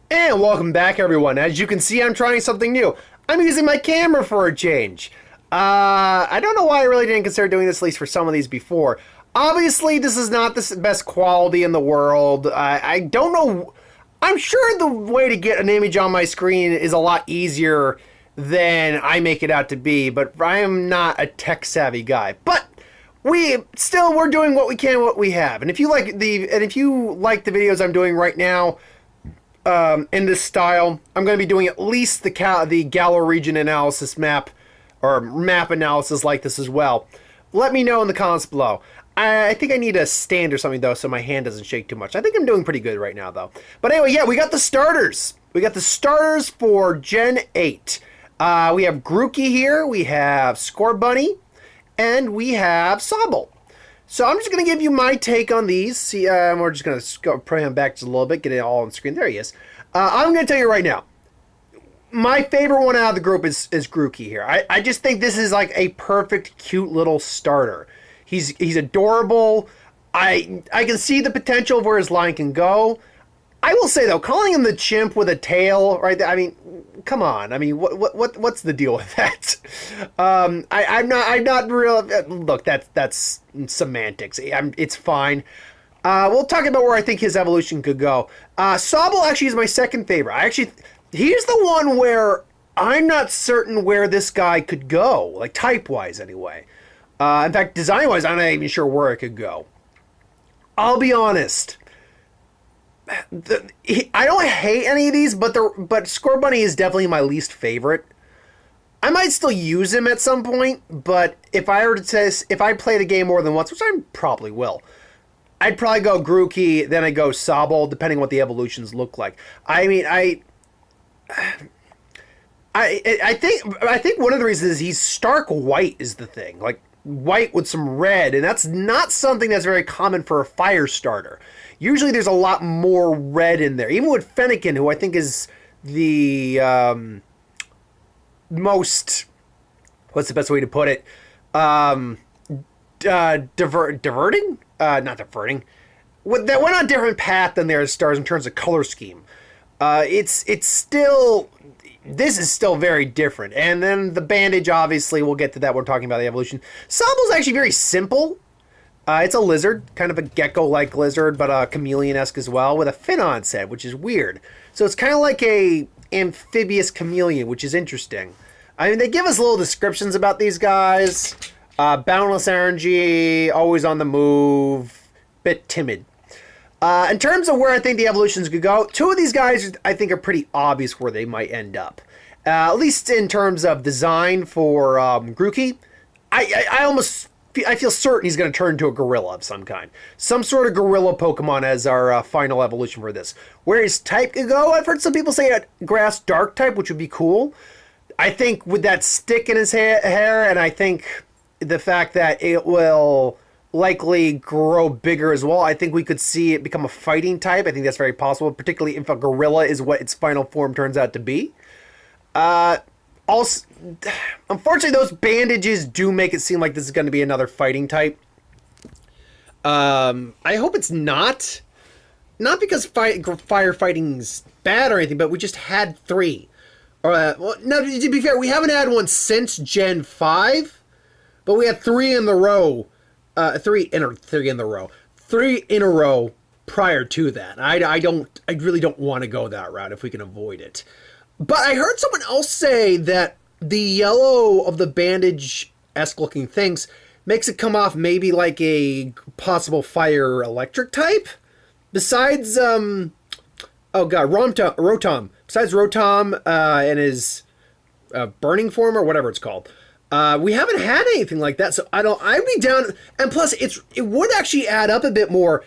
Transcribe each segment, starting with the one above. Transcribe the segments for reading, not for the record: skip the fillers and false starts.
And welcome back, everyone. As you can see, I'm trying something new. I'm using my camera for a change. I don't know why I really didn't consider doing this, at least for some of these before. Obviously, this is not the best quality in the world. I don't know. I'm sure the way to get an image on my screen is a lot easier than I make it out to be, but I am not a tech-savvy guy. But we're doing what we can, what we have. And if you like the videos I'm doing right now, in this style, I'm going to be doing at least the Galar region analysis map, or map analysis like this as well. Let me know in the comments below. I think I need a stand or something, though, so my hand doesn't shake too much. I think I'm doing pretty good right now, though. But anyway, yeah, we got the starters. We got the starters for Gen 8. We have Grookey here, we have Scorbunny, and we have Sobble. So I'm just going to give you my take on these. See, we're just going to put him back just a little bit, get it all on screen. There he is. I'm going to tell you right now, my favorite one out of the group is Grookey here. I just think this is like a perfect, cute little starter. He's adorable. I can see the potential of where his line can go. I will say though, calling him the chimp with a tail, right? I mean, come on. I mean, what's the deal with that? I'm not real. Look, that's semantics. It's fine. We'll talk about where I think his evolution could go. Sobble actually is my second favorite. He's the one where I'm not certain where this guy could go, like type-wise anyway. In fact, design-wise, I'm not even sure where it could go. I'll be honest. I don't hate any of these, but Scorbunny is definitely my least favorite. I might still use him at some point, but if I play the game more than once, which I probably will, I'd probably go Grookey, then I'd go Sobble, depending on what the evolutions look like. I mean, I think one of the reasons is he's stark white is the thing, like white with some red, and that's not something that's very common for a fire starter. Usually there's a lot more red in there. Even with Fennekin, who I think is the most, what's the best way to put it? Diverting? Not diverting. That went on a different path than their stars in terms of color scheme. It's still, this is still very different. And then the bandage, obviously, we'll get to that when we're talking about the evolution. Sobble's actually very simple. It's a lizard, kind of a gecko-like lizard, but chameleon-esque as well, with a fin on its head, which is weird. So it's kind of like a amphibious chameleon, which is interesting. I mean, they give us little descriptions about these guys. Boundless energy, always on the move, bit timid. In terms of where I think the evolutions could go, two of these guys I think are pretty obvious where they might end up. At least in terms of design for Grookey, I feel certain he's going to turn into a gorilla of some kind. Some sort of gorilla Pokemon as our final evolution for this. Where his type could go, I've heard some people say a grass dark type, which would be cool. I think with that stick in his hair, and I think the fact that it will likely grow bigger as well, I think we could see it become a fighting type. I think that's very possible, particularly if a gorilla is what its final form turns out to be. Also, unfortunately, those bandages do make it seem like this is going to be another fighting type. I hope it's not. Not because firefighting's bad or anything, but we just had 3. Well, no, to be fair, we haven't had one since Gen 5, but we had 3 in the row. 3 in a row prior to that. I really don't want to go that route if we can avoid it. But I heard someone else say that the yellow of the bandage-esque looking things makes it come off maybe like a possible fire electric type. Besides, Rotom. Besides Rotom and his burning form or whatever it's called. We haven't had anything like that, so I'd be down. And plus, it would actually add up a bit more.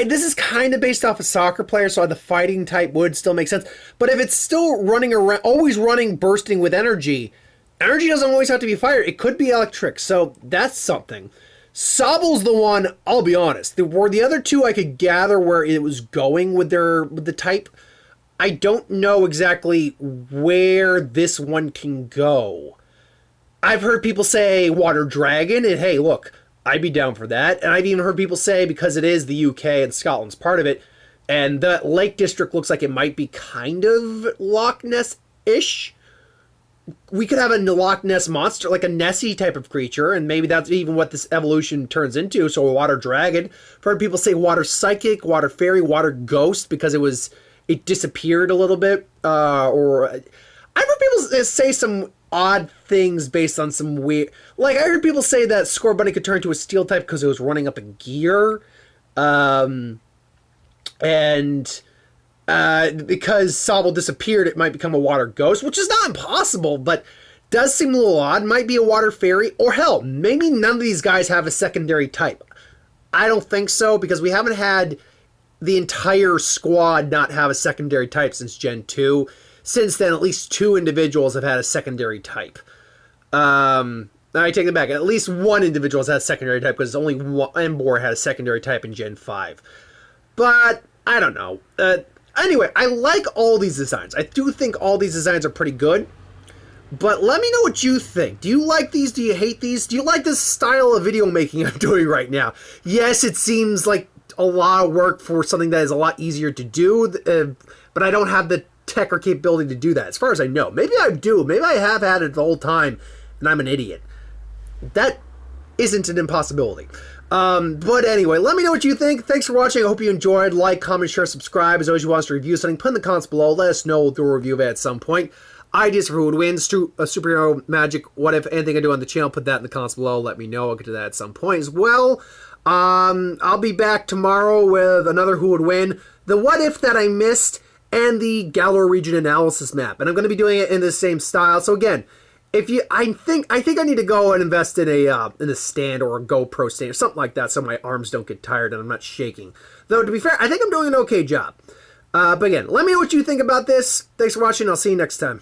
This is kind of based off a soccer player, so the fighting type would still make sense. But if it's still running around, always running, bursting with energy doesn't always have to be fire. It could be electric, so that's something. Sobble's the one, I'll be honest. The other two I could gather where it was going with the type. I don't know exactly where this one can go. I've heard people say Water Dragon, and hey, look, I'd be down for that. And I've even heard people say, because it is the UK and Scotland's part of it, And the Lake District looks like it might be kind of Loch Ness-ish. We could have a Loch Ness monster, like a Nessie type of creature, and maybe that's even what this evolution turns into. So a water dragon. I've heard people say water psychic, water fairy, water ghost, because it disappeared a little bit. Or I've heard people say some odd things based on some weird... Like, I heard people say that Scorbunny could turn into a steel type because it was running up a gear. Because Sobble disappeared, it might become a water ghost, which is not impossible, but does seem a little odd. Might be a water fairy, or hell, maybe none of these guys have a secondary type. I don't think so, because we haven't had the entire squad not have a secondary type since Gen 2. Since then, at least 2 individuals have had a secondary type. I take it back. At least 1 individual has had a secondary type, because only Emboar had a secondary type in Gen 5. But, I don't know. Anyway, I like all these designs. I do think all these designs are pretty good. But let me know what you think. Do you like these? Do you hate these? Do you like this style of video making I'm doing right now? Yes, it seems like a lot of work for something that is a lot easier to do. But I don't have the tech or capability to do that, as far as I know. Maybe I do. Maybe I have had it the whole time, and I'm an idiot. That isn't an impossibility. But anyway, let me know what you think. Thanks for watching. I hope you enjoyed. Like, comment, share, subscribe. As always, you want us to review something, put in the comments below. Let us know the review of it at some point. Ideas for who would win, superhero, magic, what if, anything I do on the channel, put that in the comments below. Let me know. I'll get to that at some point as well. I'll be back tomorrow with another who would win, the what if that I missed, and the Galar region analysis map. And I'm going to be doing it in the same style. So again, I think I need to go and invest in a stand or a GoPro stand or something like that, so my arms don't get tired and I'm not shaking. Though to be fair, I think I'm doing an okay job. But again, let me know what you think about this. Thanks for watching. I'll see you next time.